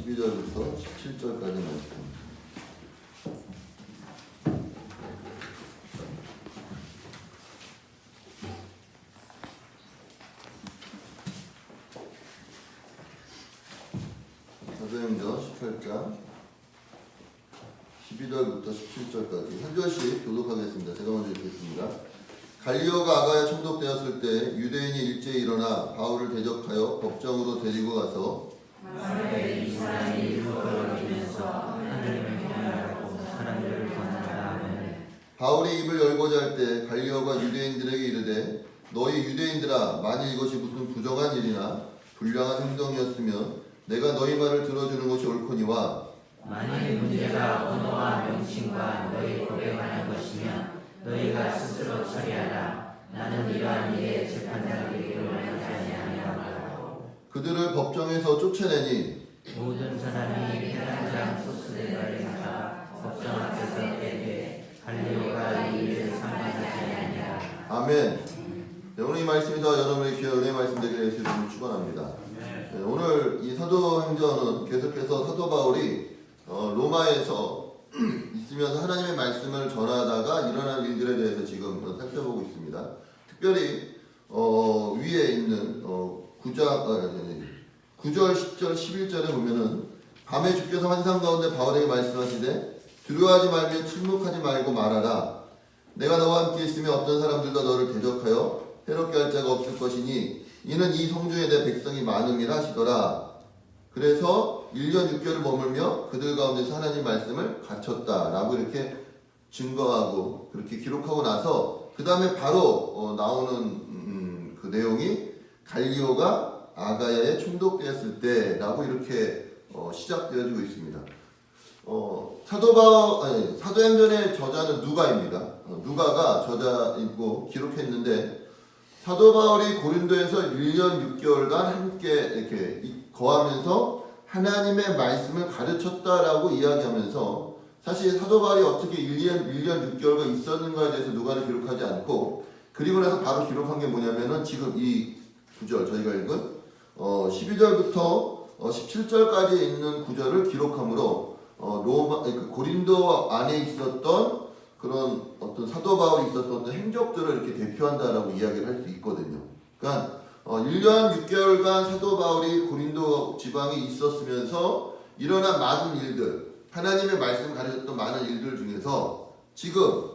12절부터 17절까지 말씀. 사도행전 18장 12절부터 17절까지 한 절씩 교독하겠습니다. 제가 먼저 읽겠습니다. 갈리오가 아가야 총독되었을 때 유대인이 일제히 일어나 바울을 대적하여 법정으로 데리고 가서 이 사람이 일부러 이면서 하나님을 경외하고 사람들을 권하라 하면 바울이 입을 열고자 할 때 갈리오가 유대인들에게 이르되 너희 유대인들아 만일 이것이 무슨 부정한 일이나 불량한 행동이었으면 내가 너희 말을 들어주는 것이 옳거니와 만일 문제가 언어와 명칭과 너희 법에 관한 것이면 너희가 스스로 처리하라. 나는 이러한 일에 재판장을 되기를 원하지 아니하노라. 그들을 법정에서 쫓아내니 모든 사람이 회당장 소스대가를 잡아 법정 앞에서 빼되 갈리오가 이 일을 상관하지 아니하니라. 아멘. 네, 오늘 이 말씀이 다 여러분의 귀한 은혜의 말씀 되기를 예수 이름으로 축원합니다. 네, 오늘 이 사도행전은 계속해서 사도 바울이 로마에서 있으면서 하나님의 말씀을 전하다가 일어난 일들에 대해서 지금 살펴보고 있습니다. 특별히 위에 있는 9절, 10절, 11절에 보면은 밤에 주께서 환상 가운데 바울에게 말씀하시되 두려워하지 말며 침묵하지 말고 말하라. 내가 너와 함께 있으며 어떤 사람들도 너를 대적하여 해롭게 할 자가 없을 것이니 이는 이 성중에 내 백성이 많음이라 하시더라. 그래서 1년 6개월을 머물며 그들 가운데서 하나님 말씀을 가르쳤다라고 이렇게 증거하고 그렇게 기록하고 나서 그 다음에 바로 나오는 그 내용이 갈리오가 아가야에 총독되었을 때라고 이렇게 시작되어지고 있습니다. 사도행전의 저자는 누가입니다. 누가가 저자이고 기록했는데 사도 바울이 고린도에서 1년 6개월간 함께 이렇게 거하면서 하나님의 말씀을 가르쳤다라고 이야기하면서 사실 사도 바울이 어떻게 1년 6개월간 있었는가에 대해서 누가는 기록하지 않고 그리고 나서 바로 기록한 게 뭐냐면은 지금 이 구절 저희가 읽은 12절부터 17절까지 있는 구절을 기록함으로 고린도 안에 있었던 그런 어떤 사도 바울이 있었던 어떤 행적들을 이렇게 대표한다라고 이야기를 할 수 있거든요. 그러니까 1년 6개월간 사도 바울이 고린도 지방에 있었으면서 일어난 많은 일들, 하나님의 말씀을 가르쳤던 많은 일들 중에서 지금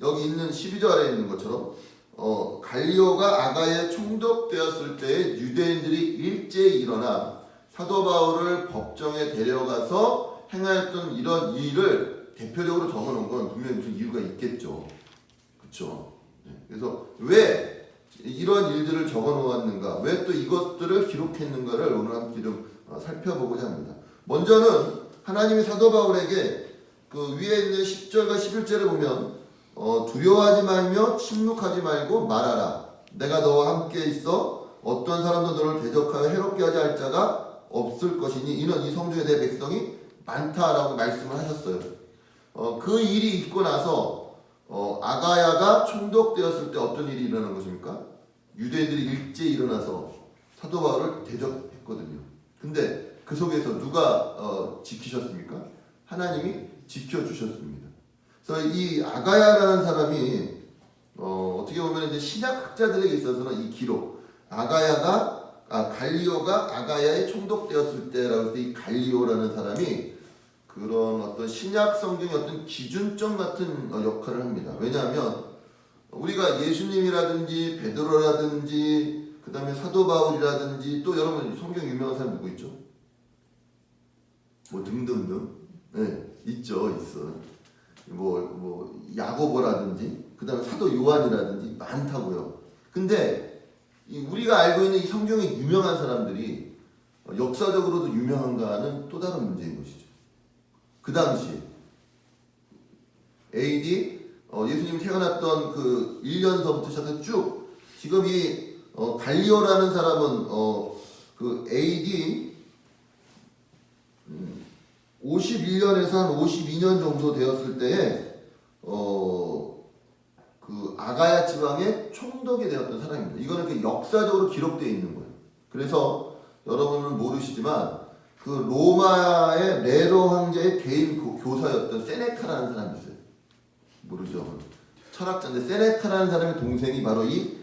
여기 있는 12절에 있는 것처럼 갈리오가 아가야에 총독되었을 때 유대인들이 일제히 일어나 사도 바울을 법정에 데려가서 행하였던 이런 일을 대표적으로 적어놓은 건 분명히 무슨 이유가 있겠죠. 그렇죠? 그래서 왜 이런 일들을 적어놓았는가, 왜 또 이것들을 기록했는가를 오늘 함께 좀 살펴보고자 합니다. 먼저는 하나님이 사도 바울에게 그 위에 있는 10절과 11절에 보면 두려워하지 말며 침묵하지 말고 말하라. 내가 너와 함께 있어 어떤 사람도 너를 대적하여 해롭게 하지 할 자가 없을 것이니 이는 이 성중에 내 백성이 많다라고 말씀을 하셨어요. 그 일이 있고 나서 아가야가 총독되었을 때 어떤 일이 일어난 것입니까? 유대인들이 일제히 일어나서 사도 바울을 대적했거든요. 근데 그 속에서 누가 지키셨습니까? 하나님이 지켜주셨습니다. 그래서 이 아가야라는 사람이 어떻게 보면 이제 신약학자들에게 있어서는 이 기록 갈리오가 아가야에 총독되었을 때라고 해서 이 갈리오라는 사람이 그런 어떤 신약 성경의 어떤 기준점 같은 역할을 합니다. 왜냐하면 우리가 예수님이라든지 베드로라든지 그 다음에 사도 바울이라든지 또 여러분 성경 유명한 사람 누구 있죠? 뭐 등등등 있죠. 뭐 야고보라든지 그 다음에 사도 요한이라든지 많다고요. 근데 우리가 알고 있는 이 성경의 유명한 사람들이 역사적으로도 유명한가는 또 다른 문제인 것이죠. 그 당시 AD 예수님이 태어났던 그 1년서부터 시작해서 쭉 지금 이 갈리오라는 사람은 그 AD 51년에서 한 52년 정도 되었을 때에 그 아가야 지방의 총독이 되었던 사람입니다. 이거는 역사적으로 기록되어 있는 거예요. 그래서 여러분은 모르시지만 그 로마의 네로 황제의 개인 교사였던 세네카라는 사람이 있어요. 모르죠? 철학자인데 세네카라는 사람의 동생이 바로 이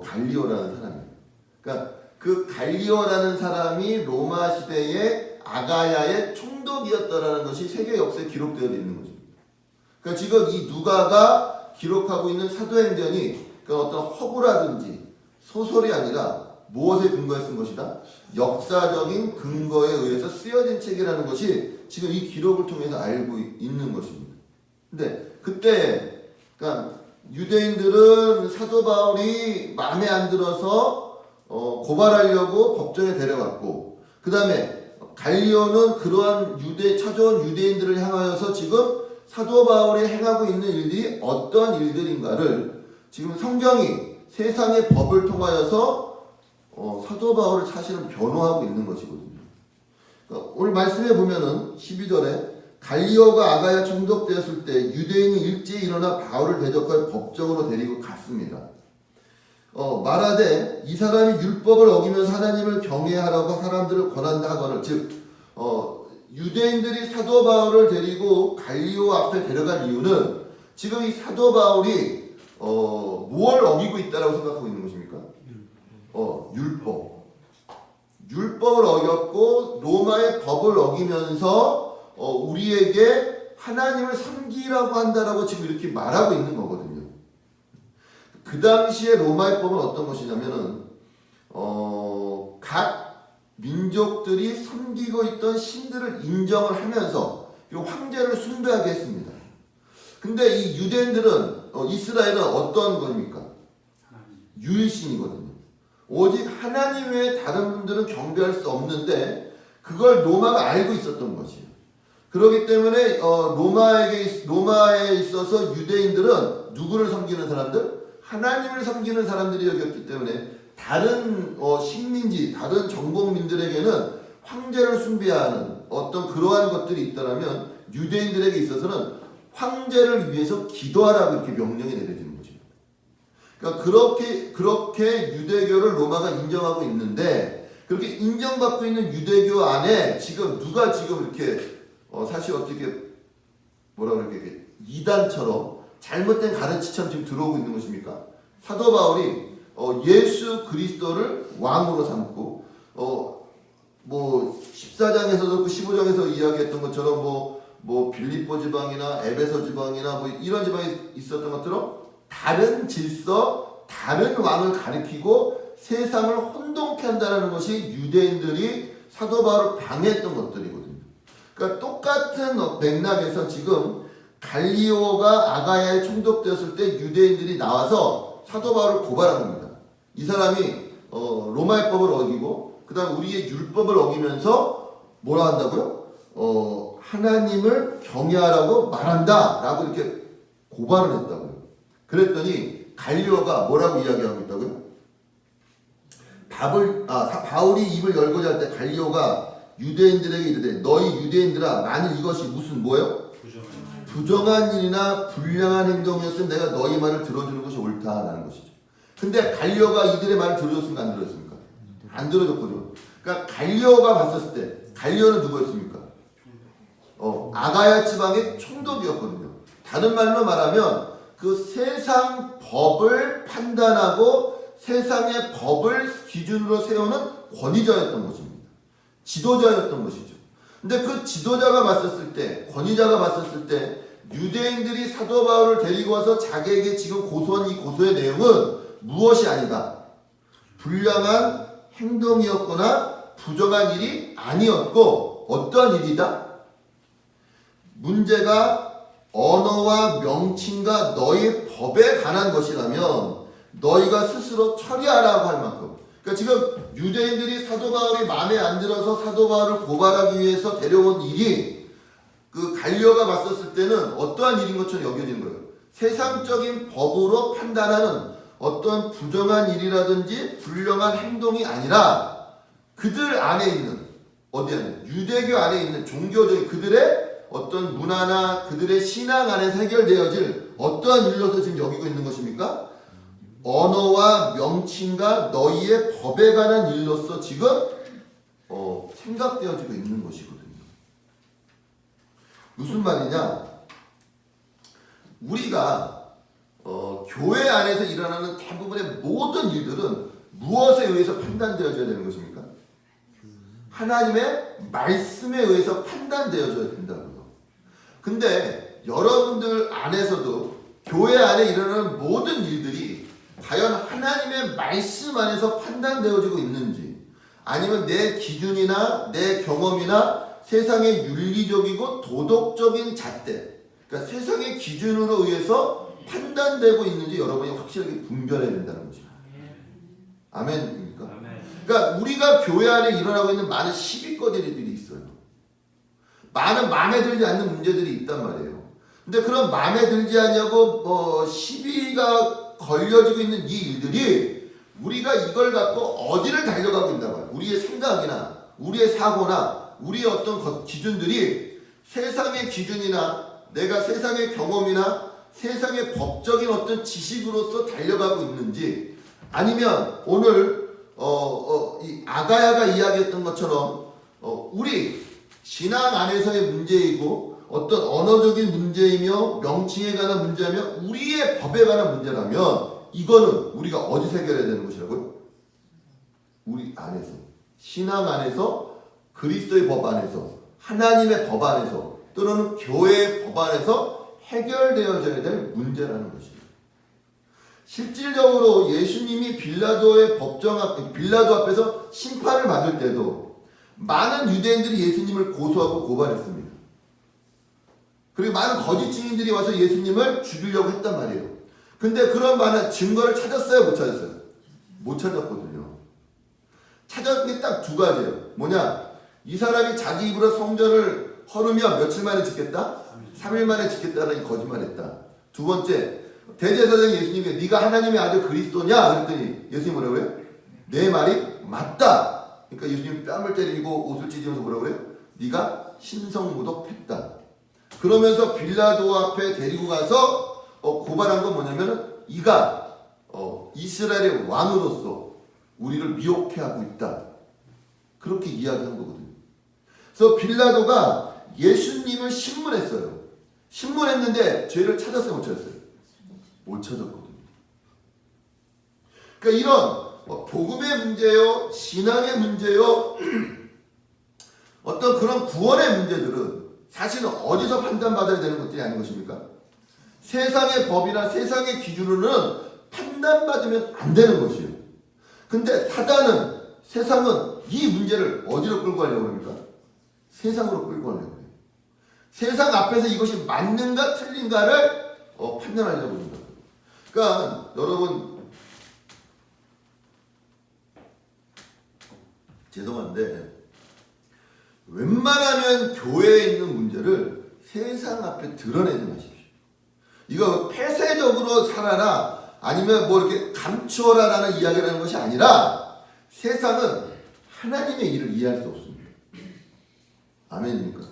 갈리오라는 사람이에요. 그러니까 그 갈리오라는 사람이 로마 시대의 아가야의 총독이었다라는 것이 세계 역사에 기록되어 있는 것입니다. 그러니까 지금 이 누가가 기록하고 있는 사도행전이 그러니까 어떤 허구라든지 소설이 아니라 무엇에 근거해 쓴 것이다? 역사적인 근거에 의해서 쓰여진 책이라는 것이 지금 이 기록을 통해서 알고 있는 것입니다. 근데 그때 그러니까 유대인들은 사도 바울이 마음에 안 들어서 고발하려고 법정에 데려갔고, 그 다음에 갈리오는 그러한 찾아온 유대인들을 향하여서 지금 사도 바울이 행하고 있는 일들이 어떤 일들인가를 지금 성경이 세상의 법을 통하여서 사도 바울을 사실은 변호하고 있는 것이거든요. 그러니까 오늘 말씀해 보면은 12절에 갈리오가 아가야 총독되었을 때 유대인이 일제히 일어나 바울을 대적하여 법정으로 데리고 갔습니다. 말하되 이 사람이 율법을 어기면서 하나님을 경외하라고 사람들을 권한다 하거늘, 즉 유대인들이 사도 바울을 데리고 갈리오 앞에 데려간 이유는 지금 이 사도 바울이 뭘 어기고 있다라고 생각하고 있는 것입니까? 율법을 어겼고 로마의 법을 어기면서 우리에게 하나님을 섬기라고 한다라고 지금 이렇게 말하고 있는 거거든요. 그 당시에 로마의 법은 어떤 것이냐면은 각 민족들이 섬기고 있던 신들을 인정을 하면서 황제를 숭배하게 했습니다. 근데 이 유대인들은 이스라엘은 어떤 겁니까? 유일신이거든요. 오직 하나님 외에 다른 분들은 경배할 수 없는데 그걸 로마가 알고 있었던 것이에요. 그렇기 때문에 로마에 있어서 유대인들은 누구를 섬기는 사람들? 하나님을 섬기는 사람들이었기 때문에 다른 식민지, 다른 정복민들에게는 황제를 숭배하는 어떤 그러한 것들이 있다면 유대인들에게 있어서는 황제를 위해서 기도하라고 이렇게 명령이 내려지는 것입니다. 그러니까 그렇게 유대교를 로마가 인정하고 있는데, 그렇게 인정받고 있는 유대교 안에 지금 누가 지금 이렇게 사실 어떻게 이렇게 이단처럼 잘못된 가르치처럼 지금 들어오고 있는 것입니까? 사도 바울이 예수 그리스도를 왕으로 삼고 14장에서도 15장에서 이야기했던 것처럼 빌립보 지방이나 에베소 지방이나 이런 지방에 있었던 것처럼 다른 질서, 다른 왕을 가리키고 세상을 혼동케 한다는 것이 유대인들이 사도 바울을 방해했던 것들이거든요. 그러니까 똑같은 맥락에서 지금 갈리오가 아가야에 총독되었을 때 유대인들이 나와서 사도 바울을 고발한 겁니다. 이 사람이 로마의 법을 어기고 그 다음 우리의 율법을 어기면서 뭐라 한다고요? 하나님을 경외하라고 말한다 라고 이렇게 고발을 했다고요. 그랬더니 갈리오가 뭐라고 이야기하고 있다고요? 바울이 입을 열고자 할 때 갈리오가 유대인들에게 이르되 너희 유대인들아, 만일 이것이 무슨 뭐예요? 부정한 일이나 불량한 행동이었으면 내가 너희 말을 들어주는 것이 옳다라는 것이죠. 근데 갈리오가 이들의 말을 들어줬습니까? 안 들어줬습니까? 안 들어줬거든요. 그러니까 갈리오가 봤었을 때 갈리오는 누구였습니까? 아가야 지방의 총독이었거든요. 다른 말로 말하면 그 세상 법을 판단하고 세상의 법을 기준으로 세우는 권위자였던 것입니다. 지도자였던 것이죠. 근데 그 지도자가 봤었을 때, 권위자가 봤었을 때 유대인들이 사도 바울을 데리고 와서 자기에게 지금 고소한 이 고소의 내용은 무엇이 아니다. 불량한 행동이었거나 부정한 일이 아니었고 어떤 일이다? 문제가 언어와 명칭과 너희 법에 관한 것이라면 너희가 스스로 처리하라고 할 만큼, 그러니까 지금 유대인들이 사도 바울이 마음에 안 들어서 사도 바울을 고발하기 위해서 데려온 일이 그 갈리오가 봤었을 때는 어떠한 일인 것처럼 여겨지는 거예요. 세상적인 법으로 판단하는 어떤 부정한 일이라든지 불량한 행동이 아니라 그들 안에 있는 유대교 안에 있는 종교적인 그들의 어떤 문화나 그들의 신앙 안에서 해결되어질 어떠한 일로서 지금 여기고 있는 것입니까? 언어와 명칭과 너희의 법에 관한 일로서 지금 생각되어지고 있는 것이거든요. 무슨 말이냐? 우리가 교회 안에서 일어나는 대부분의 모든 일들은 무엇에 의해서 판단되어져야 되는 것입니까? 하나님의 말씀에 의해서 판단되어져야 된다고요. 근데 여러분들 안에서도 교회 안에 일어나는 모든 일들이 과연 하나님의 말씀 안에서 판단되어지고 있는지, 아니면 내 기준이나 내 경험이나 세상의 윤리적이고 도덕적인 잣대, 그러니까 세상의 기준으로 의해서 판단되고 있는지 여러분이 확실하게 분별해야 된다는 것입니다. 아멘입니까? 그러니까 우리가 교회 안에 일어나고 있는 많은 시비거리들이 있어요. 많은 마음에 들지 않는 문제들이 있단 말이에요. 근데 그런 마음에 들지 않냐고 시비가 걸려지고 있는 이 일들이 우리가 이걸 갖고 어디를 달려가고 있나봐요. 우리의 생각이나 우리의 사고나 우리의 어떤 기준들이 세상의 기준이나 내가 세상의 경험이나 세상의 법적인 어떤 지식으로서 달려가고 있는지, 아니면 오늘 이 아가야가 이야기했던 것처럼 우리 신앙 안에서의 문제이고 어떤 언어적인 문제이며 명칭에 관한 문제라면, 우리의 법에 관한 문제라면 이거는 우리가 어디서 해결해야 되는 것이라고요? 우리 안에서, 신앙 안에서, 그리스도의 법 안에서, 하나님의 법 안에서, 또는 교회의 법 안에서 해결되어져야 될 문제라는 것입니다. 실질적으로 예수님이 빌라도 앞에서 심판을 받을 때도 많은 유대인들이 예수님을 고소하고 고발했습니다. 그리고 많은 거짓 증인들이 와서 예수님을 죽이려고 했단 말이에요. 근데 그런 많은 증거를 찾았어요? 못 찾았어요? 못 찾았거든요. 찾은 게 딱 두 가지예요. 뭐냐? 이 사람이 자기 입으로 성전을 허르며 며칠 만에 짓겠다? 3일 만에 짓겠다는 거짓말했다. 두 번째, 대제사장 예수님께 네가 하나님의 아들 그리스도냐? 그랬더니 예수님 뭐라고 해요? 내 말이 맞다. 그러니까 예수님 뺨을 때리고 옷을 찢으면서 뭐라고 그래요? 네가 신성모독했다. 그러면서 빌라도 앞에 데리고 가서 고발한 건 뭐냐면은 이가 이스라엘의 왕으로서 우리를 미혹해 하고 있다. 그렇게 이야기한 거거든요. 그래서 빌라도가 예수님을 신문했어요. 신문했는데 죄를 찾았어요, 못 찾았어요? 못 찾았거든요. 그러니까 이런 복음의 문제요, 신앙의 문제요, 어떤 그런 구원의 문제들은 사실은 어디서 판단받아야 되는 것들이 아닌 것입니까? 세상의 법이나 세상의 기준으로는 판단받으면 안 되는 것이에요. 근데 사단은, 세상은 이 문제를 어디로 끌고 가려고 합니까? 세상으로 끌고 가려고 해요. 세상 앞에서 이것이 맞는가 틀린가를 판단하려고 합니다. 그러니까 여러분, 죄송한데 웬만하면 교회에 있는 문제를 세상 앞에 드러내지 마십시오. 이거 폐쇄적으로 살아라, 아니면 뭐 이렇게 감추어라라는 이야기를 하는 것이 아니라, 세상은 하나님의 일을 이해할 수 없습니다. 아멘입니까?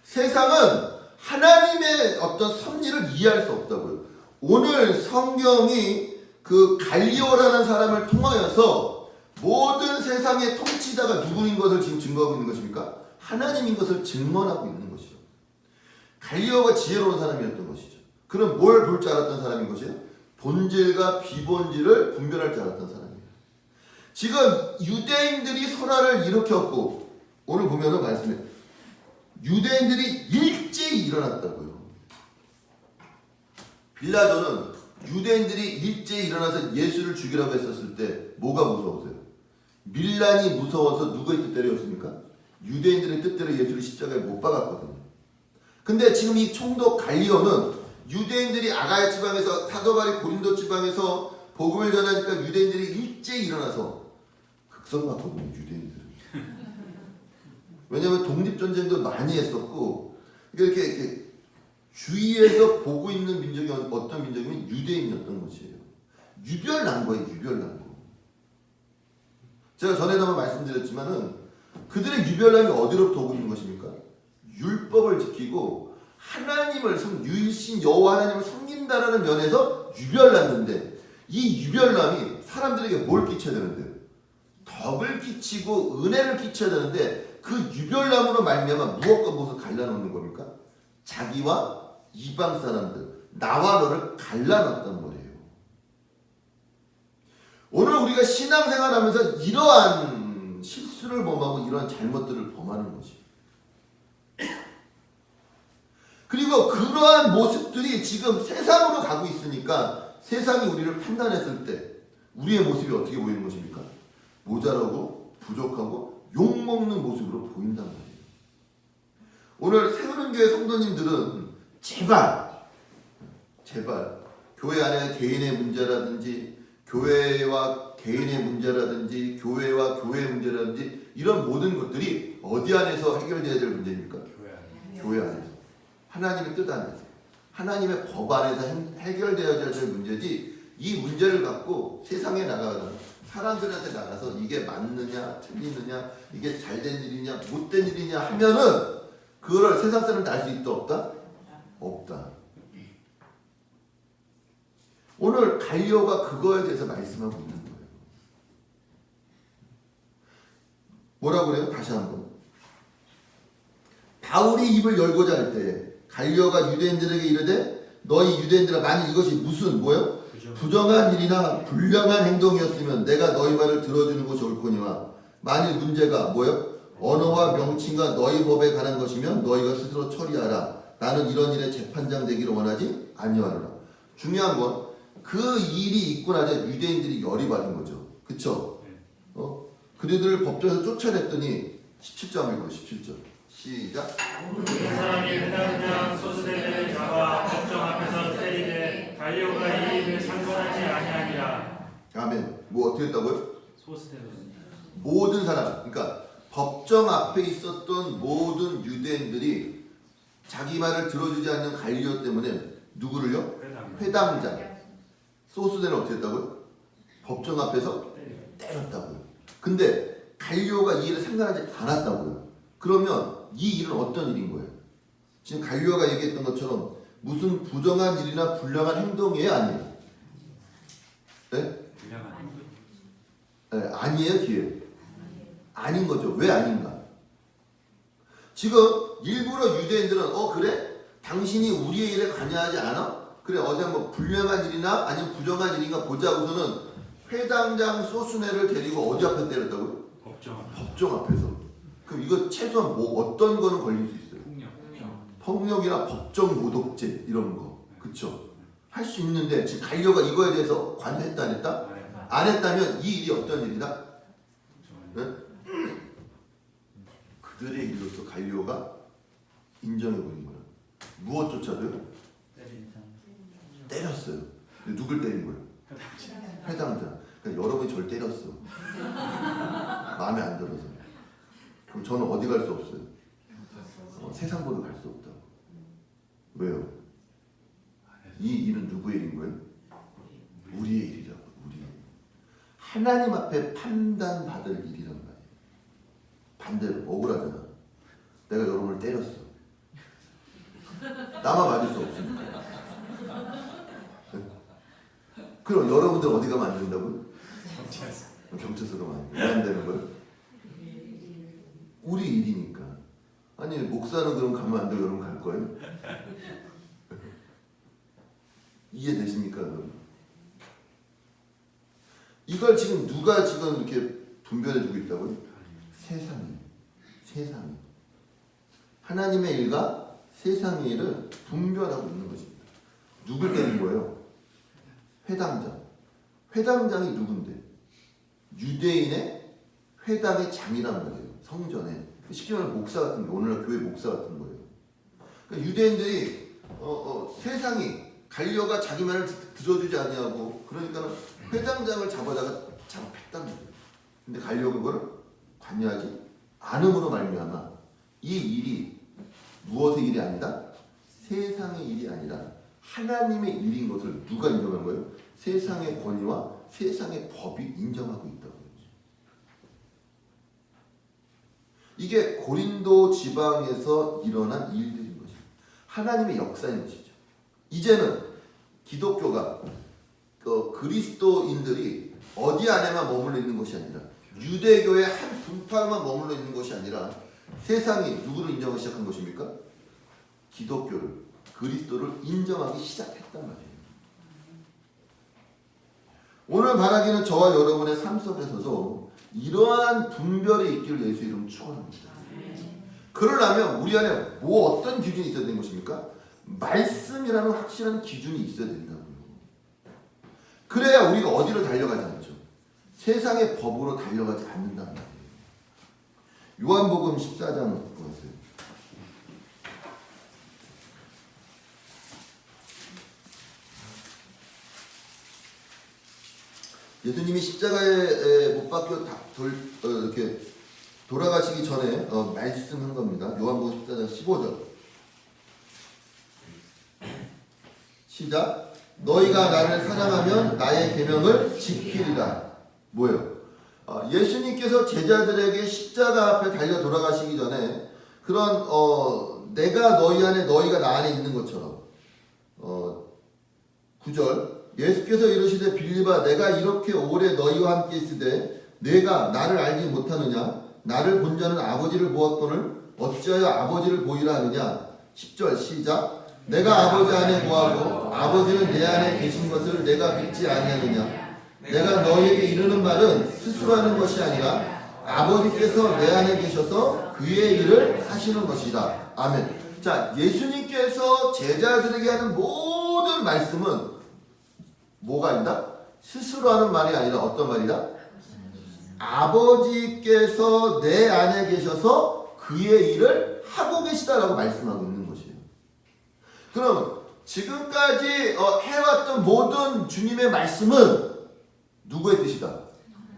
세상은 하나님의 어떤 섭리를 이해할 수 없다고요. 오늘 성경이 그 갈리오라는 사람을 통하여서 모든 세상의 통치자가 누구인 것을 지금 증거하고 있는 것입니까? 하나님인 것을 증언하고 있는 것이죠. 갈리오가 지혜로운 사람이었던 것이죠. 그럼 뭘 볼 줄 알았던 사람인 것이에요? 본질과 비본질을 분별할 줄 알았던 사람이에요. 지금 유대인들이 설화를 일으켰고, 오늘 보면은 말씀해, 유대인들이 일제히 일어났다고요. 빌라도는 유대인들이 일제히 일어나서 예수를 죽이라고 했었을 때 뭐가 무서우세요? 밀란이 무서워서 누구의 뜻대로였습니까? 유대인들의 뜻대로 예수를 십자가에 못 박았거든요. 근데 지금 이 총독 갈리오는 유대인들이 아가야 지방에서, 사도바리 고린도 지방에서 복음을 전하니까 유대인들이 일제히 일어나서 극성맞거든요, 유대인들은. 왜냐하면 독립전쟁도 많이 했었고, 이렇게 주위에서 보고 있는 민족이 어떤 민족이면 유대인이었던 것이에요. 유별난 거예요, 유별난 거. 제가 전에도 한번 말씀드렸지만은 그들의 유별남이 어디로부터 오고 있는 것입니까? 율법을 지키고 하나님을 유일신 여호와 하나님을 섬긴다라는 면에서 유별났는데, 이 유별남이 사람들에게 뭘 끼쳐야 되는데요? 더 덕을 끼치고 은혜를 끼쳐야 되는데 그 유별남으로 말미암아 무엇과 무엇을 갈라놓는 겁니까? 자기와 이방 사람들, 나와 너를 갈라놨단 말이에요. 오늘 우리가 신앙생활하면서 이러한 실수를 범하고 이러한 잘못들을 범하는 거지. 그리고 그러한 모습들이 지금 세상으로 가고 있으니까 세상이 우리를 판단했을 때 우리의 모습이 어떻게 보이는 것입니까? 모자라고 부족하고 욕먹는 모습으로 보인단 말이에요. 오늘 세우는 교회 성도님들은 제발 교회 안에 개인의 문제라든지 교회와 개인의 문제라든지 교회와 교회의 문제라든지 이런 모든 것들이 어디 안에서 해결돼야 될 문제입니까? 교회 안에서. 하나님의 뜻 안에서. 하나님의 법 안에서 해결되어야 될 문제지 이 문제를 갖고 세상에 나가서 사람들한테 나가서 이게 맞느냐 틀리느냐 이게 잘된 일이냐 못된 일이냐 하면은 그거를 세상 사람한테 알 수 있다 없다? 없다. 오늘 갈리오가 그거에 대해서 말씀하고 있는 거예요. 뭐라고 그래요? 다시 한번. 바울이 입을 열고자 할 때에 갈리오가 유대인들에게 이르되 너희 유대인들아 만일 이것이 무슨 뭐요? 부정한 일이나 불량한 행동이었으면 내가 너희 말을 들어주는 것이 옳거니와 만일 문제가 뭐요? 언어와 명칭과 너희 법에 관한 것이면 너희가 스스로 처리하라. 나는 이런 일에 재판장 되기를 원하지 아니하노라. 중요한 건 그 일이 있고 나서 유대인들이 열이 받은 거죠. 그쵸? 그들을 법정에서 쫓아냈더니 17절 읽어 17절 시작. 그 사람이 회당장 소스데를 잡아 법정 앞에서 때리되 갈리오가 이 일을 상관하지 아니하니라. 아멘. 뭐 어떻게 했다고요? 소스데로 모든 사람, 그러니까 법정 앞에 있었던 모든 유대인들이 자기 말을 들어주지 않는 갈리오 때문에 누구를요? 회당장 소스데를 어떻게 했다고요? 법정 앞에서 때렸다고요. 근데 갈리오가 이 일을 상관하지 않았다고요. 그러면 이 일은 어떤 일인 거예요? 지금 갈리오가 얘기했던 것처럼 무슨 부정한 일이나 불량한 행동이에요? 아니에요? 네? 네, 아니에요? 기회요? 아닌 거죠. 왜 아닌가? 지금 일부러 유대인들은 그래? 당신이 우리의 일에 관여하지 않아? 그래 어제 뭐 불량한 일이나 아니면 부정한 일인가 보자고서는 회당장 소수네를 데리고 어디 앞에서 때렸다고요? 법정 앞에서. 그럼 이거 최소한 뭐 어떤 거는 걸릴 수 있어요? 폭력이나 법정 모독죄 이런 거. 그쵸? 할 수 있는데 지금 갈려가 이거에 대해서 관여했다 안 했다? 안 했다면 이 일이 어떤 일이다? 네? 그들의 일로서 갈리오가 인정해버린 거예요. 무엇조차도요? 때렸어요. 근데 누굴 때린 거예요? 회당장. 그러니까 여러분이 저를 때렸어. 마음에 안 들어서. 그럼 저는 어디 갈 수 없어요? 세상보다 갈 수 없다고. 왜요? 이 일은 누구의 일인 거예요? 우리의 일이라고. 우리. 하나님 앞에 판단받을 일이란 말이에요. 반대로 억울하잖아. 내가 여러분을 때렸어. 나만 맞을 수 없으니까. 그럼 여러분들 어디 가면 안 된다고요? 경찰서 가면 안 되는 거예요? 우리 일이니까. 아니 목사는 그럼 가면 안 되고 여러분 갈 거예요? 이해되십니까 여러분? 이걸 지금 누가 지금 이렇게 분별해주고 있다고요? 세상이. 하나님의 일과 세상의 일을 분별하고 있는 것입니다. 누굴 때린 거예요? 회당장. 회당장이 누군데? 유대인의 회당의 장이란 말이에요. 성전에. 쉽게 말하면 목사 같은 거, 오늘날 교회 목사 같은 거예요. 그러니까 유대인들이 세상이 갈려가 자기 말을 들어주지 아니하고 그러니까 회당장을 잡아다가 잡았다는 거예요. 근데 갈려가 그거를 관여하지 않음으로 말미암아 이 일이 무엇의 일이 아니다? 세상의 일이 아니라 하나님의 일인 것을 누가 인정한 거예요? 세상의 권위와 세상의 법이 인정하고 있다고. 이게 고린도 지방에서 일어난 일들인 것입니다. 하나님의 역사인 것이죠. 이제는 기독교가 그리스도인들이 어디 안에만 머물러 있는 것이 아니라 유대교의 한 분파만 머물러 있는 것이 아니라 세상이 누구를 인정하기 시작한 것입니까? 기독교를, 그리스도를 인정하기 시작했단 말이에요. 오늘 바라기는 저와 여러분의 삶 속에서도 이러한 분별이 있기를 예수 이름 축원합니다. 그러려면 우리 안에 어떤 기준이 있어야 되는 것입니까? 말씀이라는 확실한 기준이 있어야 된다고요. 그래야 우리가 어디로 달려가지 않죠. 세상의 법으로 달려가지 않는다는 말이에요. 요한복음 14장 보세요. 예수님이 십자가에 못 박혀 이렇게 돌아가시기 전에 말씀한 겁니다. 요한복음 14장 15절. 시작. 너희가 나를 사랑하면 나의 계명을 지키리라. 뭐예요? 예수님께서 제자들에게 십자가 앞에 달려 돌아가시기 전에 그런 내가 너희 안에 너희가 나 안에 있는 것처럼 9절 예수께서 이르시되 빌립아 내가 이렇게 오래 너희와 함께 있으되 내가 나를 알지 못하느냐 나를 본 자는 아버지를 보았거늘 어찌하여 아버지를 보이라 하느냐 10절 시작 내가 아버지 안에 거하고 아버지는 내 안에 계신 것을 내가 믿지 아니하느냐 내가 너희에게 이르는 말은 스스로 하는 것이 아니라 아버지께서 내 안에 계셔서 그의 일을 하시는 것이다. 아멘. 자, 예수님께서 제자들에게 하는 모든 말씀은 뭐가 아니다? 스스로 하는 말이 아니라 어떤 말이다? 아버지께서 내 안에 계셔서 그의 일을 하고 계시다라고 말씀하고 있는 것이에요. 그럼 지금까지 해왔던 모든 주님의 말씀은 누구의 뜻이다?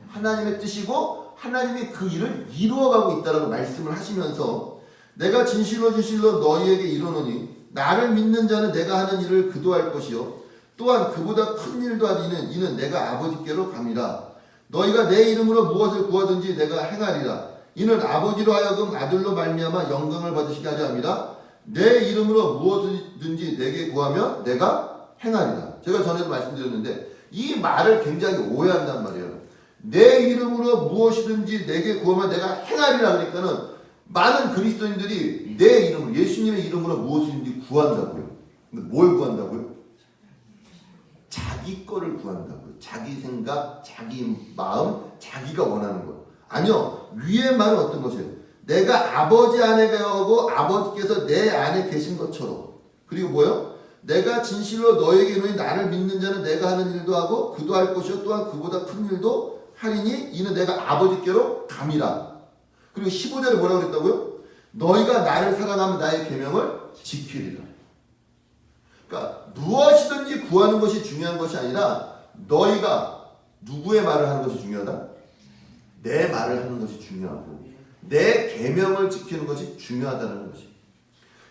하나님의 뜻이고 하나님이 그 일을 이루어가고 있다라고 말씀을 하시면서 내가 진실로 너희에게 이르노니 나를 믿는 자는 내가 하는 일을 그도 할 것이요 또한 그보다 큰 일도 하리니 이는 내가 아버지께로 감이라. 너희가 내 이름으로 무엇을 구하든지 내가 행하리라. 이는 아버지로 하여금 아들로 말미암아 영광을 받으시게 하려 함이라. 내 이름으로 무엇이든지 내게 구하면 내가 행하리라. 제가 전에도 말씀드렸는데 이 말을 굉장히 오해한단 말이에요. 내 이름으로 무엇이든지 내게 구하면 내가 행하리라. 그러니까는 많은 그리스도인들이 내 이름으로 예수님의 이름으로 무엇이든지 구한다고요. 근데 뭘 구한다고요? 자기 거를 구한다고요. 자기 생각, 자기 마음, 자기가 원하는 거. 아니요. 위의 말은 어떤 것이에요? 내가 아버지 안에 가고 아버지께서 내 안에 계신 것처럼. 그리고 뭐요? 내가 진실로 너에게 이르노니 나를 믿는 자는 내가 하는 일도 하고 그도 할 것이요 또한 그보다 큰 일도 하리니 이는 내가 아버지께로 감이라. 그리고 15절에 뭐라고 그랬다고요? 너희가 나를 사랑하면 나의 계명을 지키리라. 그러니까 무엇이든지 구하는 것이 중요한 것이 아니라 너희가 누구의 말을 하는 것이 중요하다? 내 말을 하는 것이 중요하고 내 계명을 지키는 것이 중요하다는 것이.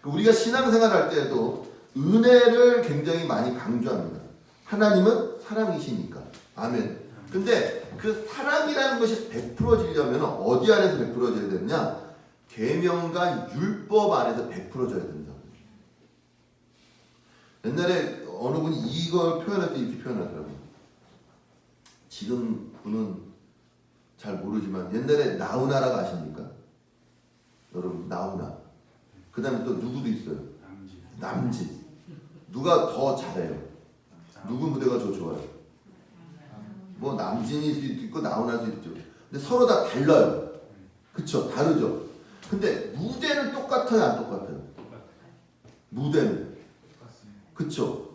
우리가 신앙생활 할 때에도 은혜를 굉장히 많이 강조합니다. 하나님은 사랑이시니까. 아멘. 근데 그 사랑이라는 것이 베풀어지려면 어디 안에서 베풀어져야 되느냐? 계명과 율법 안에서 베풀어져야 된다. 옛날에 어느 분이 이걸 표현할 때 이렇게 표현하더라고요. 지금 분은 잘 모르지만 옛날에 나훈아라고 아십니까? 여러분 나훈아. 그 다음에 또 누구도 있어요? 남진. 누가 더 잘해요? 누구 무대가 더 좋아요? 뭐 남진일 수도 있고 나훈아일 수도 있죠. 근데 서로 다 달라요. 그쵸? 다르죠? 근데 무대는 똑같아요? 안 똑같아요? 무대는. 그쵸?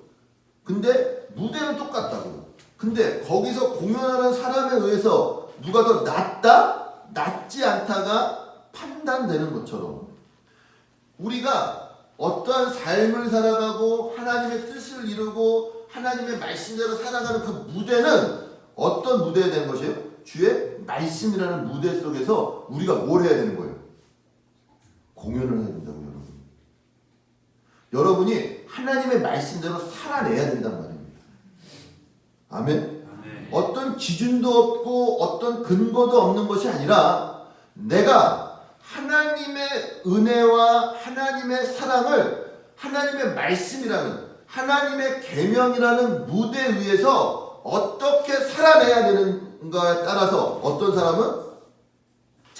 근데 무대는 똑같다고요. 근데 거기서 공연하는 사람에 의해서 누가 더 낫다? 낫지 않다가 판단되는 것처럼 우리가 어떠한 삶을 살아가고 하나님의 뜻을 이루고 하나님의 말씀대로 살아가는 그 무대는 어떤 무대가 되는 것이에요? 주의 말씀이라는 무대 속에서 우리가 뭘 해야 되는 거예요? 공연을 해야 된다고요, 여러분. 여러분이 하나님의 말씀대로 살아내야 된단 말입니다. 아멘? 어떤 기준도 없고 어떤 근거도 없는 것이 아니라 내가 하나님의 은혜와 하나님의 사랑을 하나님의 말씀이라는 하나님의 계명이라는 무대 위에서 어떻게 살아내야 되는가에 따라서 어떤 사람은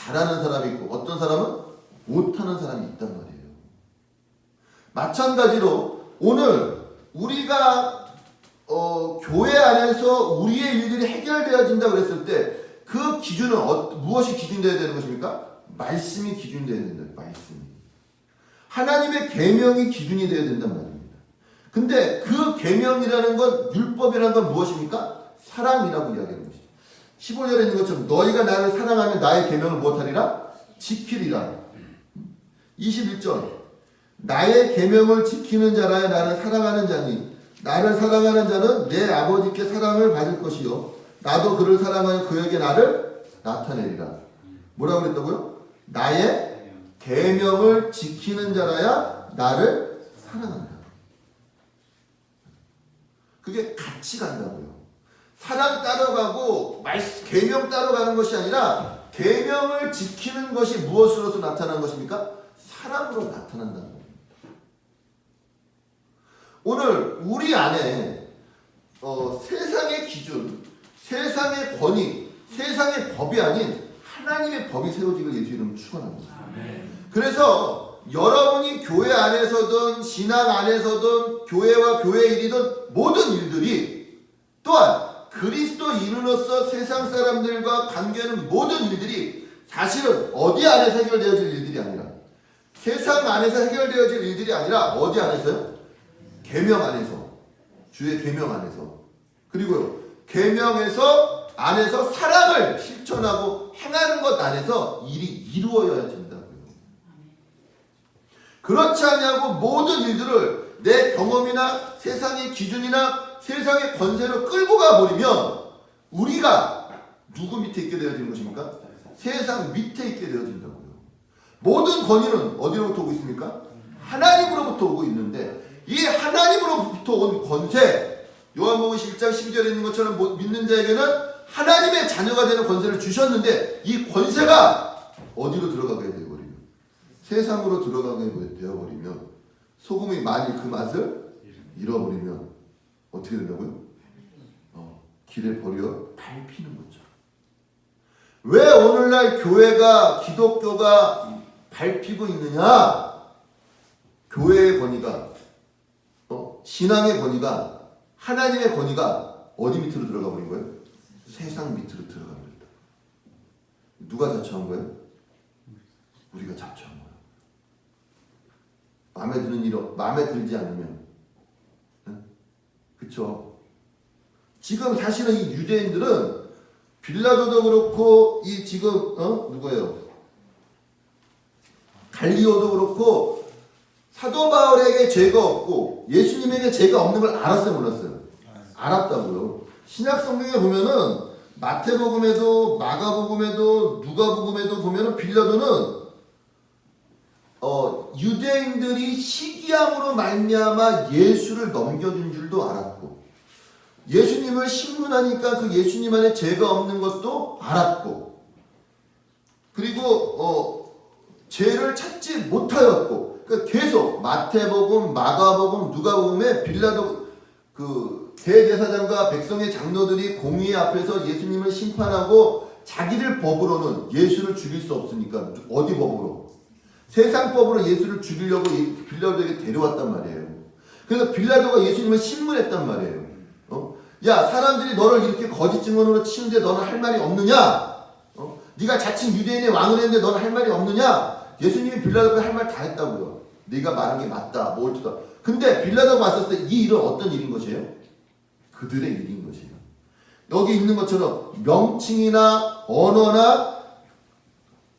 잘하는 사람이 있고 어떤 사람은 못하는 사람이 있단 말이에요. 마찬가지로 오늘 우리가 교회 안에서 우리의 일들이 해결되어진다 그랬을 때 그 기준은 무엇이 기준되어야 되는 것입니까? 말씀이 기준되어야 된다. 말씀이. 하나님의 계명이 기준이 되어야 된단 말입니다. 근데 그 계명이라는 건, 율법이라는 건 무엇입니까? 사랑이라고 이야기하는 것이죠. 15절에 있는 것처럼 너희가 나를 사랑하면 나의 계명을 무엇하리라? 지키리라. 21절 나의 계명을 지키는 자라야 나를 사랑하는 자니 나를 사랑하는 자는 내 아버지께 사랑을 받을 것이요 나도 그를 사랑하여 그에게 나를 나타내리라. 뭐라고 그랬다고요? 나의 계명을 지키는 자라야 나를 사랑한다. 그게 같이 간다고요. 사랑 따라가고 계명 따라가는 것이 아니라 계명을 지키는 것이 무엇으로서 나타나는 것입니까? 사랑으로 나타난다는 겁니다. 오늘 우리 안에 세상의 기준, 세상의 권위, 세상의 법이 아닌 하나님의 법이 세워지길 예수 이름으로 축원합니다. 그래서 여러분이 교회 안에서든 신앙 안에서든 교회와 교회 일이든 모든 일들이 또한 그리스도인으로서 세상 사람들과 관계하는 모든 일들이 사실은 어디 안에서 해결되어질 일들이 아니라 세상 안에서 해결되어질 일들이 아니라 어디 안에서요? 계명 안에서, 주의 계명 안에서, 그리고요 계명에서 안에서 사랑을 실천하고 행하는 것 안에서 일이 이루어져야 된다고요. 그렇지 않냐고 모든 일들을 내 경험이나 세상의 기준이나 세상의 권세로 끌고 가버리면 우리가 누구 밑에 있게 되어지는 것입니까? 세상 밑에 있게 되어진다고요. 모든 권위는 어디로부터 오고 있습니까? 하나님으로부터 오고 있는데 이 하나님으로부터 온 권세, 요한복음 1장 12절에 있는 것처럼 믿는 자에게는 하나님의 자녀가 되는 권세를 주셨는데 이 권세가 어디로 들어가게 되어버리면 세상으로 들어가게 되어버리면 소금이 만일 그 맛을 잃어버리면 어떻게 된다고요? 길에 버려 밟히는 거죠. 왜 오늘날 교회가 기독교가 밟히고 있느냐? 교회의 권위가 신앙의 권위가 하나님의 권위가 어디 밑으로 들어가 버린 거예요? 세상 밑으로 들어가 버린다. 누가 자초한 거예요? 우리가 자초한 거예요. 마음에 드는 일, 마음에 들지 않으면, 그렇죠? 지금 사실은 이 유대인들은 빌라도도 그렇고 이 지금 누구예요? 갈리오도 그렇고 사도 바울에게 죄가 없고 예수님에게 죄가 없는 걸 알았어요, 몰랐어요? 알았다고요. 신약 성경에 보면은 마태복음에도 마가복음에도 누가복음에도 보면은 빌라도는 유대인들이 시기함으로 말미암아 예수를 넘겨준 줄도 알았고 예수님을 신문하니까 그 예수님 안에 죄가 없는 것도 알았고 그리고 죄를 찾지 못하였고 그러니까 계속 마태복음, 마가복음, 누가복음에 빌라도 그 대제사장과 백성의 장로들이 공의 앞에서 예수님을 심판하고 자기들 법으로는 예수를 죽일 수 없으니까 어디 법으로? 세상 법으로 예수를 죽이려고 빌라도에게 데려왔단 말이에요. 그래서 빌라도가 예수님을 신문했단 말이에요. 야, 사람들이 너를 이렇게 거짓 증언으로 치는데 너는 할 말이 없느냐? 네가 자칭 유대인의 왕을 했는데 너는 할 말이 없느냐? 예수님이 빌라도가 할 말 다 했다고요. 네가 말한 게 맞다, 뭐 옳다. 근데 빌라도가 봤을 때 이 일은 어떤 일인 것이에요? 그들의 일인 것이에요. 여기 있는 것처럼 명칭이나 언어나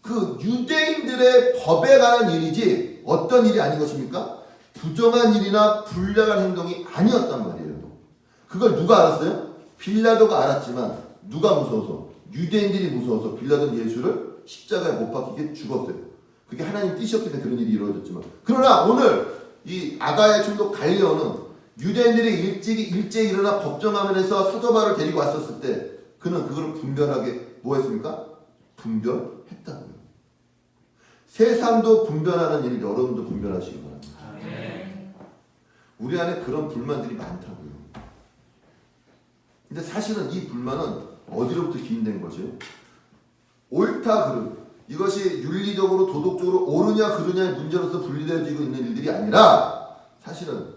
그 유대인들의 법에 관한 일이지 어떤 일이 아닌 것입니까? 부정한 일이나 불량한 행동이 아니었단 말이에요. 그걸 누가 알았어요? 빌라도가 알았지만 누가 무서워서? 유대인들이 무서워서 빌라도는 예수를 십자가에 못 박히게 죽었어요. 그게 하나님 뜻이었기 때문에 그런 일이 이루어졌지만 그러나 오늘 이 아가야 총독 갈리오는 유대인들이 일제히 일어나 법정화면에서 사도 바울을 데리고 왔었을 때 그는 그걸 분별하게 뭐 했습니까? 분별했다고요. 세상도 분별하는 일 여러분도 분별하시기 바랍니다. 우리 안에 그런 불만들이 많다고요. 근데 사실은 이 불만은 어디로부터 기인된 거죠? 옳다 그름, 이것이 윤리적으로 도덕적으로 옳으냐 그르냐의 문제로서 분리되어지고 있는 일들이 아니라 사실은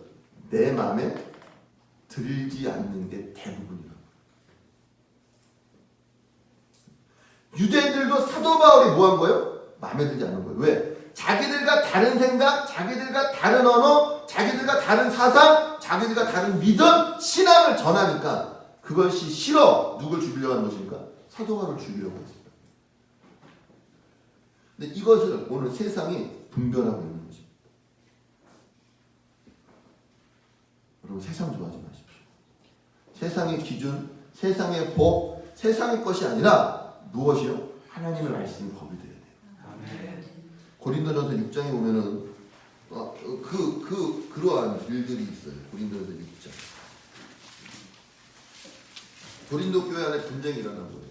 내 마음에 들지 않는 게 대부분이라고. 유대인들도 사도 바울이 뭐 한 거예요? 마음에 들지 않는 거예요. 왜? 자기들과 다른 생각, 자기들과 다른 언어, 자기들과 다른 사상, 자기들과 다른 믿음, 신앙을 전하니까 그것이 싫어. 누굴 죽이려고 하는 것입니까? 사도 바울을 죽이려고 했습니다. 근데 이것을 오늘 세상이 분별하고 있는 것입니다. 여러분 세상 좋아하지 마십시오. 세상의 기준, 세상의 법, 세상의 것이 아니라 무엇이요? 하나님의 말씀이 법이 되어야 돼요. 아멘. 고린도전서 6장에 보면은 그러한 일들이 있어요. 고린도전서 6장. 고린도 교회 안에 분쟁이 일어난 거예요.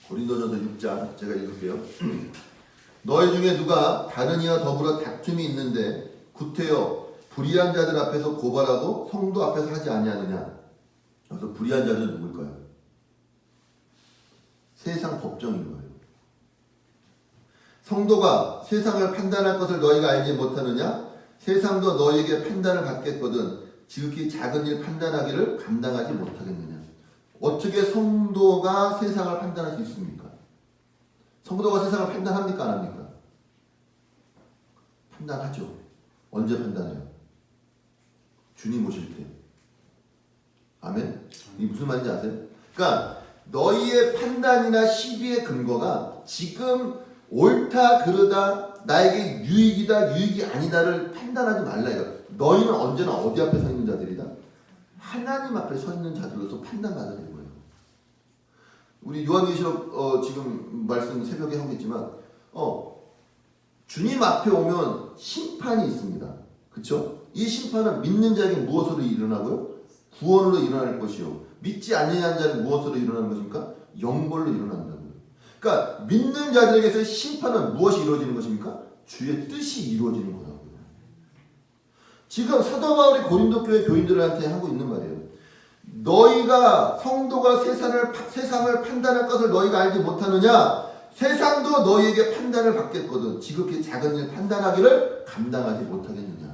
고린도전서 6장 제가 읽을게요. 너희 중에 누가 다른 이와 더불어 다툼이 있는데 구태여 불의한 자들 앞에서 고발하고 성도 앞에서 하지 아니하느냐. 그래서 불의한 자들은 누굴까요? 세상 법정인 거예요. 성도가 세상을 판단할 것을 너희가 알지 못하느냐? 세상도 너희에게 판단을 받겠거든 지극히 작은 일 판단하기를 감당하지 못하겠느냐. 어떻게 성도가 세상을 판단할 수 있습니까? 성도가 세상을 판단합니까? 안 합니까? 판단하죠. 언제 판단해요? 주님 오실 때. 아멘? 이게 무슨 말인지 아세요? 그러니까 너희의 판단이나 시비의 근거가 지금 옳다 그르다 나에게 유익이다 유익이 아니다를 판단하지 말라 이거. 너희는 언제나 어디 앞에 서 있는 자들이다? 하나님 앞에 서 있는 자들로서 판단받아야 되는 거예요. 우리 요한계시록 지금 말씀 새벽에 하고 있지만 주님 앞에 오면 심판이 있습니다. 그렇죠? 이 심판은 믿는 자에게 무엇으로 일어나고요? 구원으로 일어날 것이요. 믿지 아니한 자는 무엇으로 일어나는 것입니까? 영벌로 일어난다고요. 그러니까 믿는 자들에게서의 심판은 무엇이 이루어지는 것입니까? 주의 뜻이 이루어지는 거라고요. 지금 사도 바울이 고린도 교회 교인들한테 하고 있는 말이에요. 너희가 성도가 세상을 판단할 것을 너희가 알지 못하느냐? 세상도 너희에게 판단을 받겠거든 지극히 작은 일 판단하기를 감당하지 못하겠느냐.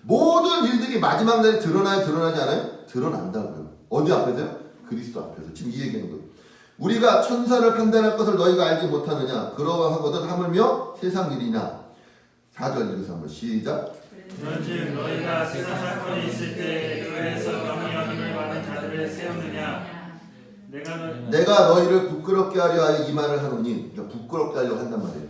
모든 일들이 마지막 날에 드러나야 드러나지 않아요? 드러난다고요. 어디 앞에서요? 그리스도 앞에서. 지금 이 얘기하는 거예요. 우리가 천사를 판단할 것을 너희가 알지 못하느냐? 그러하거든 하물며 세상 일이나. 4절 읽어서 한번 시작. 그런즉 너희가 세상 사건이 있을 때 교회에서 경히 여김을 받은 자들을 세우느냐. 내가 너희를 부끄럽게 하려 하여 이 말을 하노니. 그러니까 부끄럽게 하려고 한단 말이에요.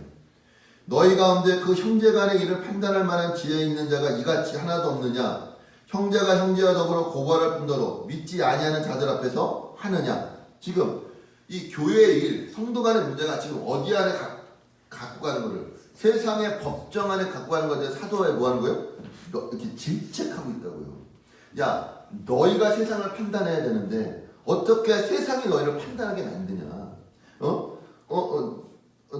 너희 가운데 그 형제 간의 일을 판단할 만한 지혜 있는 자가 이같이 하나도 없느냐. 형제가 형제와 더불어 고발할 뿐더러 믿지 아니하는 자들 앞에서 하느냐. 지금 이 교회의 일, 성도 간의 문제가 지금 어디 안에 갖고 가는 거를 세상의 법정 안에 갖고 가는 거에 사도에 뭐 하는 거예요? 이렇게 질책하고 있다고요. 야, 너희가 세상을 판단해야 되는데 어떻게 세상이 너희를 판단하게 만드냐.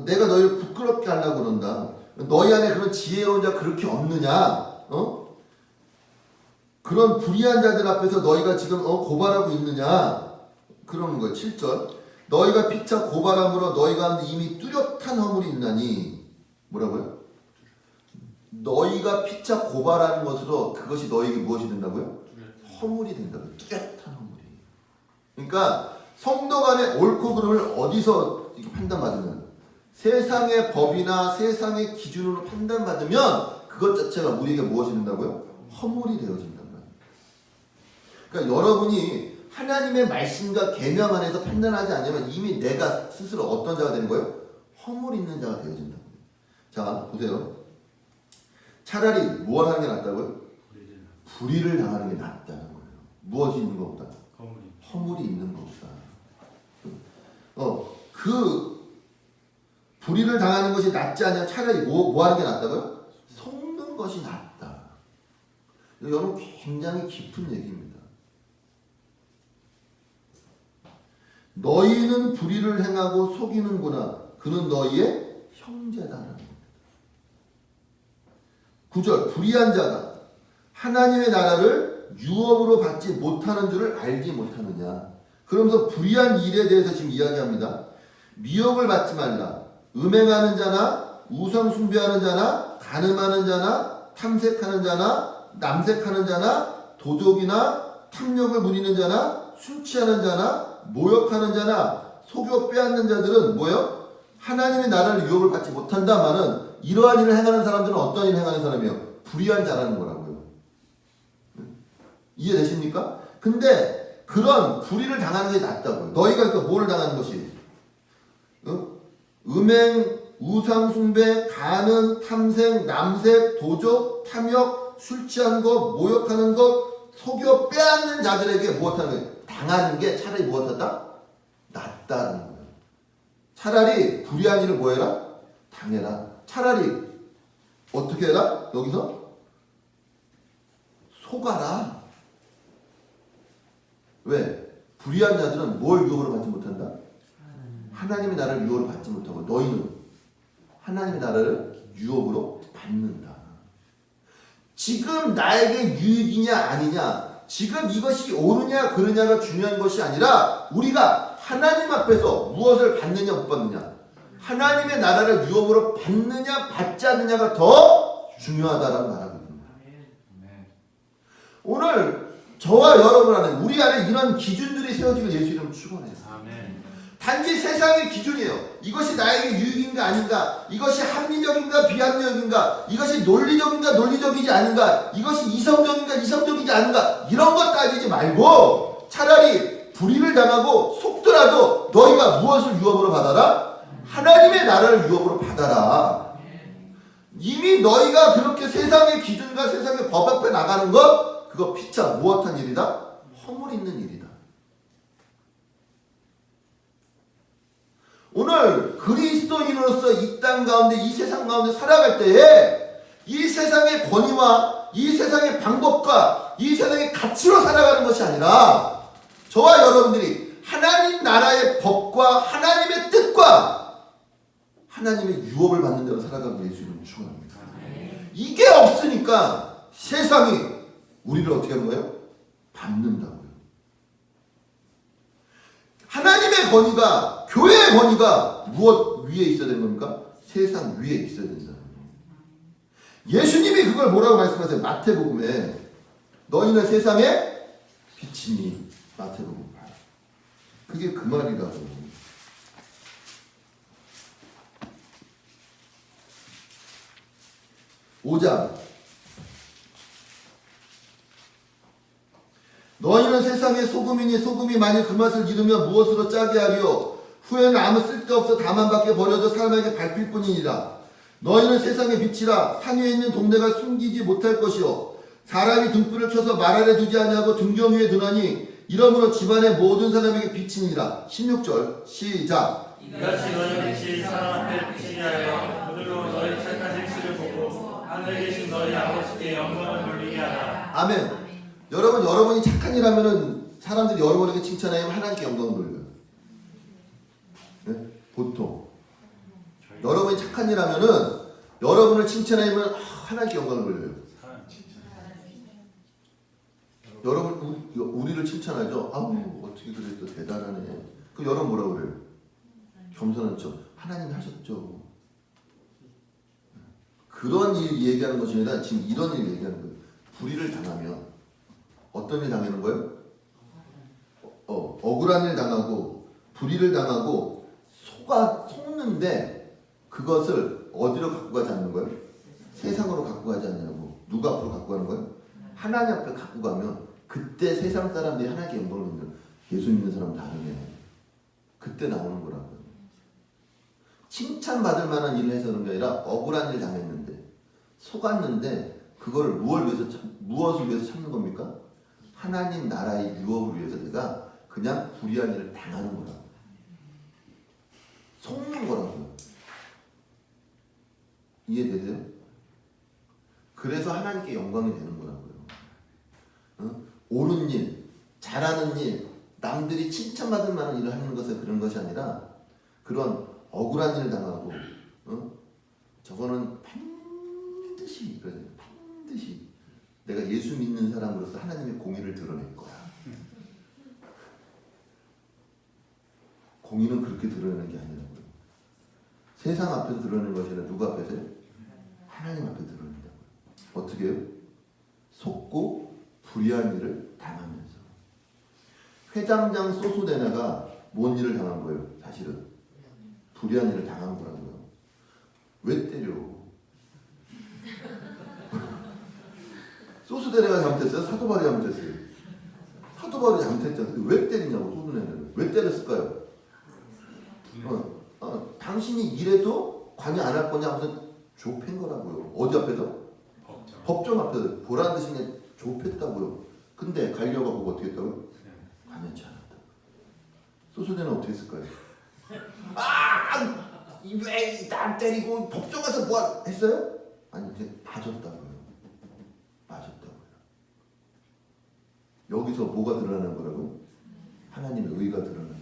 내가 너희를 부끄럽게 하려고 그런다. 너희 안에 그런 지혜로운 자 그렇게 없느냐? 그런 불의한 자들 앞에서 너희가 지금 고발하고 있느냐? 그러는 거예요. 7절. 너희가 피차 고발함으로 너희 가운데 이미 뚜렷한 허물이 있나니. 뭐라고요? 너희가 피차 고발하는 것으로 그것이 너희에게 무엇이 된다고요? 허물이 된다고요. 뚜렷한 허물이. 그러니까 성도 간의 옳고 그름을 어디서 판단받으면 세상의 법이나 세상의 기준으로 판단받으면 그것 자체가 우리에게 무엇이 된다고요? 허물이 되어진단 말이에요. 그러니까 여러분이 하나님의 말씀과 계명 안에서 판단하지 않으면 이미 내가 스스로 어떤 자가 되는 거예요? 허물 있는 자가 되어진다고요. 자, 보세요. 차라리 뭘 하는 게 낫다고요? 불의를 당하는 게 낫다는 거예요. 무엇이 있는 것보다? 허물이 있는 것보다. 그 불의를 당하는 것이 낫지 않냐? 차라리 뭐 하는 게 낫다고요? 속는 것이 낫다. 여러분 굉장히 깊은 얘기입니다. 너희는 불의를 행하고 속이는구나. 그는 너희의 형제다라는 겁니다. 9절 불의한 자가 하나님의 나라를 유업으로 받지 못하는 줄을 알지 못하느냐. 그러면서 불의한 일에 대해서 지금 이야기합니다. 미혹을 받지 말라. 음행하는 자나 우상 숭배하는 자나 간음하는 자나 탐색하는 자나 남색하는 자나 도적이나 탐욕을 부리는 자나 술 취하는 자나 모욕하는 자나 속여 빼앗는 자들은 뭐예요? 하나님의 나라를 유업을 받지 못한다마는 이러한 일을 행하는 사람들은 어떤 일을 행하는 사람이에요? 불의한 자라는 거라고요. 이해되십니까? 근데 그런 불의를 당하는 게 낫다고요. 너희가 그 뭐를 당하는 것이? 음행, 우상 숭배, 간음, 탐색, 남색, 도적, 탐욕, 술 취한 것, 모욕하는 것, 속여 빼앗는 자들에게 무엇하는 거예요? 당하는 게 차라리 무엇하다? 낫다는 거예요. 차라리 불의한 일을 뭐해라? 당해라. 차라리 어떻게 해라? 여기서 속아라. 왜? 불의한 자들은 뭘 유업으로 받지 못한다? 하나님의 나라를 유업으로 받지 못하고 너희는 하나님의 나라를 유업으로 받는다. 지금 나에게 유익이냐 아니냐, 지금 이것이 옳으냐 그르냐가 중요한 것이 아니라 우리가 하나님 앞에서 무엇을 받느냐 못 받느냐, 하나님의 나라를 유업으로 받느냐 받지 않느냐가 더 중요하다라고 말하고 있습니다. 오늘 저와 여러분 안에, 우리 안에 이런 기준들이 세워지길 예수 이름으로 축원해요. 단지 세상의 기준이에요. 이것이 나에게 유익인가 아닌가, 이것이 합리적인가 비합리적인가, 이것이 논리적인가 논리적이지 않은가, 이것이 이성적인가 이성적이지 않은가, 이런 것 따지지 말고 차라리 불의를 당하고 속더라도 너희가 무엇을 유업으로 받아라? 하나님의 나라를 유업으로 받아라. 이미 너희가 그렇게 세상의 기준과 세상의 법 앞에 나가는 것, 그거 피차 무엇한 일이다? 허물 있는 일이다. 오늘 그리스도인으로서 이 땅 가운데, 이 세상 가운데 살아갈 때에 이 세상의 권위와 이 세상의 방법과 이 세상의 가치로 살아가는 것이 아니라 저와 여러분들이 하나님 나라의 법과 하나님의 뜻과 하나님의 유업을 받는 대로 살아가는 예수 이름으로 축원합니다. 이게 없으니까 세상이 우리를 어떻게 하는 거예요? 밟는다고요. 하나님의 권위가, 교회의 권위가 무엇 위에 있어야 되는 겁니까? 세상 위에 있어야 된다. 예수님이 그걸 뭐라고 말씀하세요? 마태복음에 너희는 세상의 빛이니. 마태복음 8. 그게 그 말이라고. (5장) 너희는 세상의 소금이니 소금이 만일 그 맛을 잃으면 무엇으로 짜게 하리요? 후에는 아무 쓸데없어 다만 밖에 버려져 사람에게 밟힐 뿐이니라. 너희는 세상의 빛이라. 산 위에 있는 동네가 숨기지 못할 것이요 사람이 등불을 켜서 말 아래 두지 아니하고 등경 위에 두나니 이러므로 집안의 모든 사람에게 빛이니라. 16절 시작. 이같이 너희 빛이 사람 앞에 비치게 하여 그들로 너희 착한 행실을 보고 하늘에 계신 너희 아버지께 영광을 돌리게 하라. 아멘. 여러분이 착한 일 하면은 사람들이 여러분에게 칭찬하면 하나님께 영광을 돌려요. 네? 보통 여러분이 착한 일 하면은 여러분을 칭찬하면 하나님께 영광을 돌려요. 여러분 우리를 칭찬하죠. 아우 어떻게 그래도 대단하네. 그 여러분 뭐라고 그래요? 겸손한 척. 하나님이 하셨죠. 그런 일 얘기하는 것이 아니라 지금 이런 일 얘기하는 거예요. 불의를 당하면 어떤 일 당하는 거예요? 억울한 일 당하고 불의를 당하고 속는데 그것을 어디로 갖고 가지 않는 거예요? 세상으로 갖고 가지 않냐고. 누가 앞으로 갖고 가는 거예요? 하나님 앞에 갖고 가면 그때 세상 사람들이 하나님께 영광을 받는, 예수 믿는 사람 다르네. 그때 나오는 거라고요. 칭찬받을 만한 일을 해서 그런 게 아니라 억울한 일 당했는데 속았는데 그걸 무엇을 위해서 참는 겁니까? 하나님 나라의 유업을 위해서 내가 그냥 불의한 일을 당하는 거라고. 속는 거라고요. 이해되세요? 그래서 하나님께 영광이 되는 거라고요. 옳은 일, 잘하는 일, 남들이 칭찬받을 만한 일을 하는 것은 그런 것이 아니라 그런 억울한 일을 당하고 저거는 반드시 내가 예수 믿는 사람으로서 하나님의 공의를 드러낼 거야. 공의는 그렇게 드러내는 게 아니라고요. 세상 앞에서 드러내는 것이 아니라 누구 앞에서요? 하나님 앞에 드러낸다고요. 어떻게 해요? 속고 불의한 일을 당하면서. 회장장 소수데나가 뭔 일을 당한 거예요? 사실은 불의한 일을 당한 거라고요. 왜 때려? 소수데나가 잘못했어요? 사도 바울이 잘못했어요? 사도 바울이 잘못했잖아요. 근데 왜 때리냐고 소수데나를. 왜 때렸을까요? 당신이 이래도 관여 안 할 거냐 하면서 좁힌 거라고요. 어디 앞에서? 법정 앞에서 보란 듯이 그냥 좁혔다고요. 근데 갈려가 보고 어떻게 했다고요? 관여치 않았다고. 소수대는 어떻게 했을까요? 왜 날 때리고 법정 가서 뭐 했어요? 아니 그냥 맞았다고요. 맞았다고요. 여기서 뭐가 드러나는 거라고요? 하나님의 의가 드러난다고요.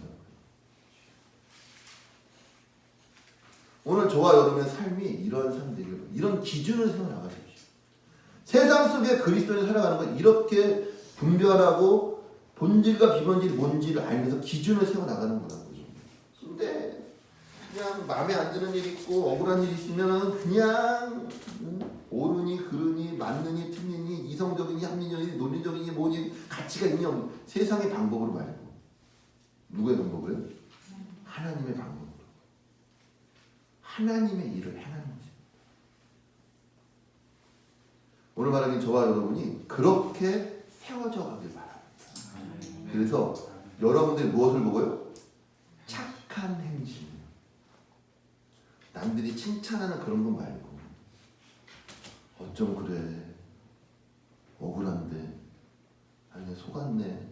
오늘 저와 여러분의 삶이 이런 삶 되길, 이런 기준을 세워나가십시오. 세상 속에 그리스도인이 살아가는 건 이렇게 분별하고 본질과 비본질이 뭔지를 알면서 기준을 세워나가는 거라고요. 근데 그냥 마음에 안 드는 일 있고 억울한 일 있으면 그냥 옳으니 그르니 맞느니 틀리니 이성적이니 합리적이니 논리적이니 뭐니 가치가 있니 없니 세상의 방법으로 말고 누구의 방법으로요? 하나님의 방법으로. 하나님의 일을 행하는 거죠. 오늘 말하는 저와 여러분이 그렇게 세워져 가길 바랍니다. 그래서 여러분들이 무엇을 보고요? 착한 행실. 남들이 칭찬하는 그런 거 말고 어쩜 그래 억울한데 아니 속았네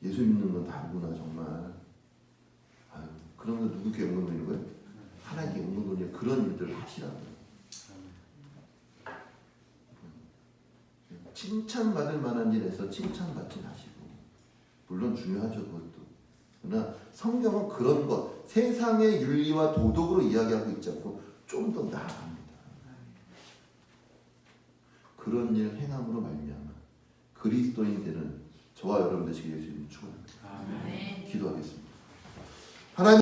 예수 믿는 건 다르구나 정말 아유 그런 거 누구께 영광 돌리는 거예요? 하나님께 영광 돌리는 그런 일들을 하시라고요. 칭찬받을 만한 일에서 칭찬받지 마시고 물론 중요하죠 그것도. 그러나 성경은 그런 것 세상의 윤리와 도덕으로 이야기하고 있지 않고 좀 더 나아갑니다. 그런 일 행함으로 말미암아 그리스도인 되는 저와 여러분 되시길 예수님 축원합니다. 기도하겠습니다.